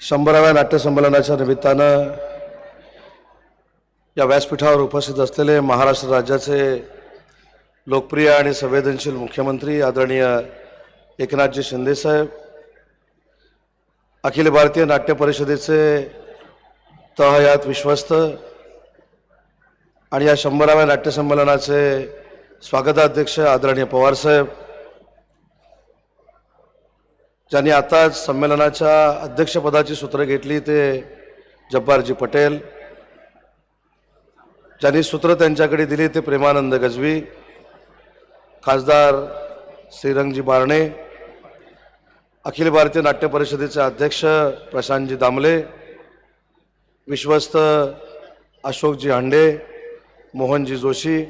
100व्या नाट्य संमेलनाच्या निमित्तानं या व्यासपीठावर उपस्थित असलेले महाराष्ट्र राज्याचे लोकप्रिय आणि संवेदनशील मुख्यमंत्री आदरणीय एकनाथजी शिंदे साहेब, अखिल भारतीय नाट्य परिषदेचे तहयात विश्वस्त आणि या 100व्या नाट्य संमेलनाचे स्वागताध्यक्ष आदरणीय पवार साहेब, ज्यांनी आताच संमेलनाच्या अध्यक्षपदाची सूत्र घेतली ते जब्बारजी पटेल, ज्यांनी सूत्र त्यांच्याकडे दिली ते प्रेमानंद गजवी, खासदार श्रीरंगजी बारणे, अखिल भारतीय नाट्य परिषदेचे अध्यक्ष प्रशांतजी दामले, विश्वस्त अशोकजी हांडे, मोहनजी जोशी,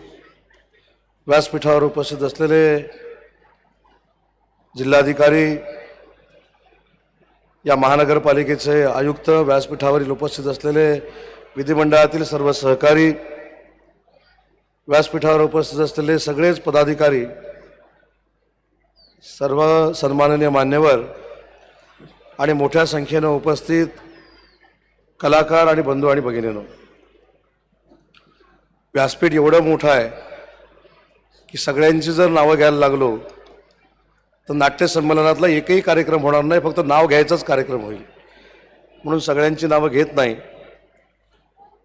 व्यासपीठावर उपस्थित असलेले जिल्हाधिकारी, या महानगरपालिकेचे आयुक्त, व्यासपीठावरील उपस्थित असलेले विधिमंडळातील सर्व सहकारी, व्यासपीठावर उपस्थित असलेले सगळेच पदाधिकारी, सर्व सन्माननीय मान्यवर आणि मोठ्या संख्येने उपस्थित कलाकार आणि बंधू आणि भगिनींनो, व्यासपीठ एवढं मोठं आहे की सगळ्यांची जर नावं घ्यायला लागलो तर नाट्य संमेलनातला एकही कार्यक्रम होणार नाही, फक्त नाव घ्यायचाच कार्यक्रम होईल. म्हणून सगळ्यांची नावं घेत नाही.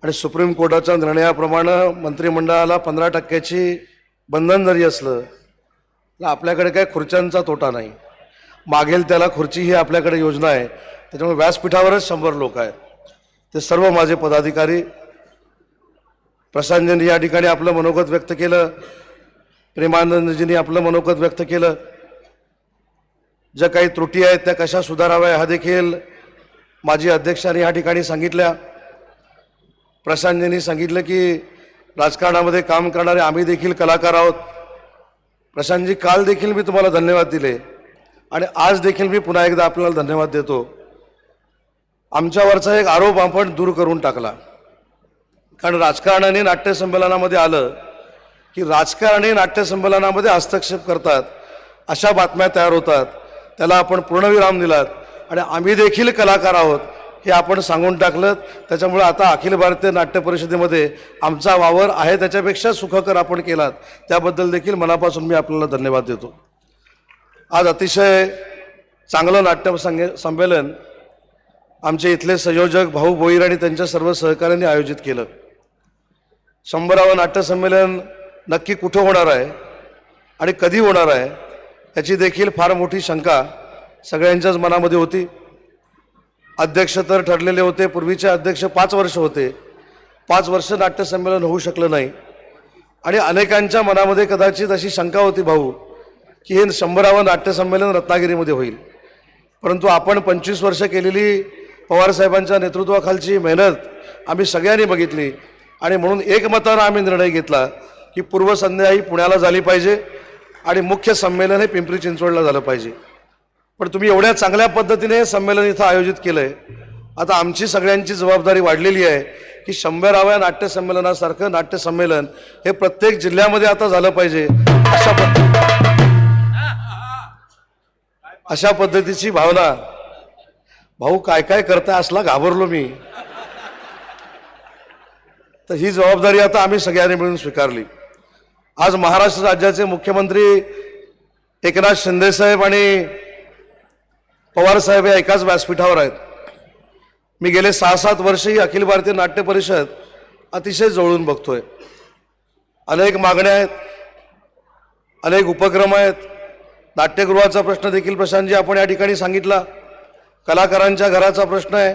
आणि सुप्रीम कोर्टाच्या निर्णयाप्रमाणे मंत्रिमंडळाला 15% बंधन जरी असलं तर आपल्याकडे काय खुर्च्यांचा तोटा नाही, मागेल त्याला खुर्ची ही आपल्याकडे योजना आहे. त्याच्यामुळे व्यासपीठावरच 100 लोक आहेत. ते सर्व माझे पदाधिकारी, प्रशांतजींनी या ठिकाणी आपलं मनोगत व्यक्त केलं, प्रेमानंदजींनी आपलं मनोगत व्यक्त केलं, ज्या काही त्रुटी आहेत त्या कशा सुधाराव्या ह्या देखील माजी अध्यक्षांनी या ठिकाणी सांगितल्या. प्रशांतजींनी सांगितलं की राजकारणामध्ये काम करणारे आम्ही देखील कलाकार आहोत. प्रशांतजी, काल देखील मी तुम्हाला धन्यवाद दिले आणि आज देखील मी पुन्हा एकदा आपल्याला धन्यवाद देतो. आमच्यावरचा एक आरोप आपण दूर करून टाकला, कारण राजकारणाने नाट्य संमेलनामध्ये आलं की राजकारणी नाट्य संमेलनामध्ये हस्तक्षेप करतात अशा बातम्या तयार होतात. त्याला आपण पूर्णविराम दिलात आणि आम्ही देखील कलाकार आहोत हे आपण सांगून टाकलं. त्याच्यामुळे आता अखिल भारतीय नाट्य परिषदेमध्ये आमचा वावर आहे त्याच्यापेक्षा सुखकर आपण केलात, त्याबद्दल देखील मनापासून मी आपल्याला धन्यवाद देतो. आज अतिशय चांगलं नाट्य संमेलन आमचे इथले संयोजक भाऊ भोईर आणि त्यांच्या सर्व सहकाऱ्यांनी आयोजित केलं. 100व्या नाट्य संमेलन नक्की कुठं होणार आहे आणि कधी होणार आहे याची देखील फार मोठी शंका सगळ्यांच्याच मनामध्ये होती. अध्यक्ष तर ठरलेले होते, पूर्वीचे अध्यक्ष 5 वर्ष होते, 5 वर्ष नाट्य संमेलन होऊ शकलं नाही. आणि अनेकांच्या मनामध्ये कदाचित अशी शंका होती भाऊ की हे 100व्या नाट्य संमेलन रत्नागिरीमध्ये होईल. परंतु आपण 25 वर्ष केलेली पवारसाहेबांच्या नेतृत्वाखालची मेहनत आम्ही सगळ्यांनी बघितली आणि म्हणून एकमतानं आम्ही निर्णय घेतला की पूर्वसंध्या ही पुण्याला झाली पाहिजे आणि मुख्य संमेलन हे पिंपरी चिंचवडला झालं पाहिजे. पण तुम्ही एवढ्या चांगल्या पद्धतीने हे संमेलन इथं आयोजित केलं आहे. आता आमची सगळ्यांची जबाबदारी वाढलेली आहे की 100व्या नाट्य संमेलनासारखं नाट्य संमेलन हे प्रत्येक जिल्ह्यामध्ये आता झालं पाहिजे. अशा पद्धतीची भावना, भाऊ काय काय करताय असला घाबरलो मी. तर ही जबाबदारी आता आम्ही सगळ्यांनी मिळून स्वीकारली. आज महाराष्ट्र राज्याचे मुख्यमंत्री एकनाथ शिंदे साहेब आणि पवार साहेब या एकाच व्यासपीठावर आहेत. मी गेले 6-7 वर्ष ही अखिल भारतीय नाट्य परिषद अतिशय जवळून बघतोय. अनेक मागण्या आहेत, अनेक उपक्रम आहेत. नाट्यगृहाचा प्रश्न देखील प्रशांतजी आपण या ठिकाणी सांगितला, कलाकारांच्या घराचा प्रश्न आहे,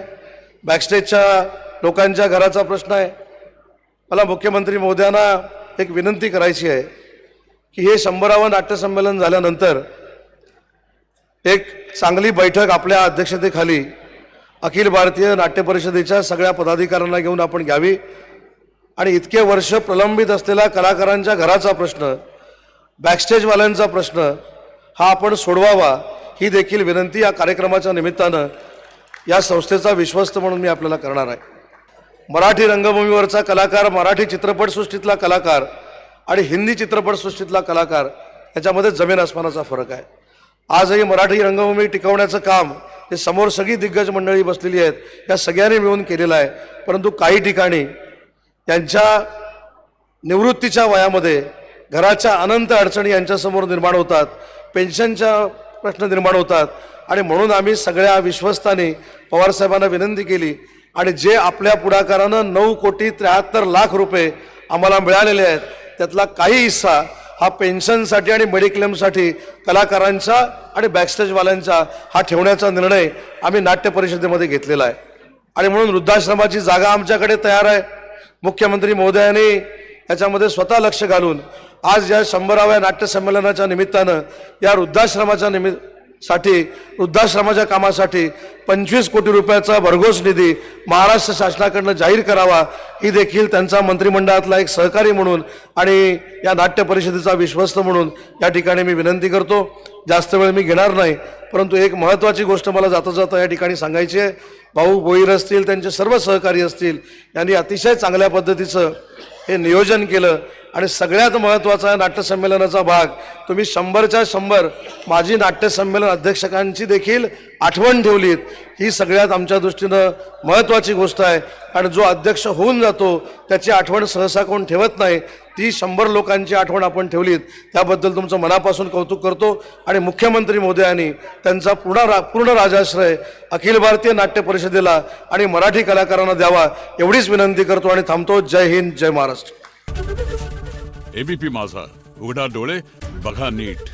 बॅकस्टेजच्या लोकांच्या घराचा प्रश्न आहे. मला मुख्यमंत्री महोदयांना एक विनंती करायची आहे की हे 100व्या नाट्य संमेलन झाल्यानंतर एक चांगली बैठक आपल्या अध्यक्षतेखाली अखिल भारतीय नाट्य परिषदेच्या सगळ्या पदाधिकाऱ्यांना घेऊन आपण घ्यावी आणि इतके वर्ष प्रलंबित असलेला कलाकारांच्या घराचा प्रश्न, बॅकस्टेजवाल्यांचा प्रश्न हा आपण सोडवावा, ही देखील विनंती या कार्यक्रमाच्या निमित्तानं या संस्थेचा विश्वस्त म्हणून मी आपल्याला करणार आहे. मराठी रंगभूमीवरचा कलाकार, मराठी चित्रपटसृष्टीतला कलाकार आणि हिंदी चित्रपटसृष्टीतला कलाकार याच्यामध्ये जमीन आसमानाचा फरक आहे. आजही मराठी रंगभूमी टिकवण्याचं काम हे समोर सगळी दिग्गज मंडळी बसलेली आहेत या सगळ्यांनी मिळून केलेला आहे. परंतु काही ठिकाणी यांच्या निवृत्तीच्या वयामध्ये घराच्या अनंत अडचणी यांच्यासमोर निर्माण होतात, पेन्शनच्या प्रश्न निर्माण होतात आणि म्हणून आम्ही सगळ्या विश्वस्तांनी पवारसाहेबांना विनंती केली आणि जे आपल्या पुढाकारानं 9,73,00,000 रुपये आम्हाला मिळालेले आहेत त्यातला काही हिस्सा हा पेन्शनसाठी आणि मेडिक्लेमसाठी कलाकारांचा आणि बॅकस्टेजवाल्यांचा हा ठेवण्याचा निर्णय आम्ही नाट्य परिषदेमध्ये घेतलेला आहे. आणि म्हणून वृद्धाश्रमाची जागा आमच्याकडे तयार आहे. मुख्यमंत्री महोदयांनी याच्यामध्ये स्वतः लक्ष घालून आज या 100व्या नाट्य संमेलनाच्या निमित्तानं या वृद्धाश्रमाच्या कामासाठी 25 कोटी रुपयाचा भरघोस निधी महाराष्ट्र शासनाकडनं जाहीर करावा ही देखील त्यांचा मंत्रिमंडळातला एक सहकारी म्हणून आणि या नाट्य परिषदेचा विश्वस्त म्हणून या ठिकाणी मी विनंती करतो. जास्त वेळ मी घेणार नाही, परंतु एक महत्त्वाची गोष्ट मला जाता जाता या ठिकाणी सांगायची आहे. भाऊ भोईर असतील, त्यांचे सर्व सहकारी असतील, यांनी अतिशय चांगल्या पद्धतीचं हे नियोजन केलं आणि सगळ्यात महत्त्वाचा नाट्यसंमेलनाचा भाग तुम्ही 100च्या 100 माजी नाट्यसंमेलन अध्यक्षकांची देखील आठवण ठेवलीत. ही सगळ्यात आमच्या दृष्टीनं महत्त्वाची गोष्ट आहे. आणि जो अध्यक्ष होऊन जातो त्याची आठवण सहसा कोण ठेवत नाही. ती 100 लोकांची आठवण आपण ठेवलीत त्याबद्दल तुमचं मनापासून कौतुक करतो. आणि मुख्यमंत्री महोदयांनी त्यांचा पूर्ण राजाश्रय अखिल भारतीय नाट्य परिषदेला आणि मराठी कलाकारांना द्यावा एवढीच विनंती करतो आणि थांबतो. जय हिंद, जय महाराष्ट्र. एबीपी माझा, उघडा डोळे बघा नीट.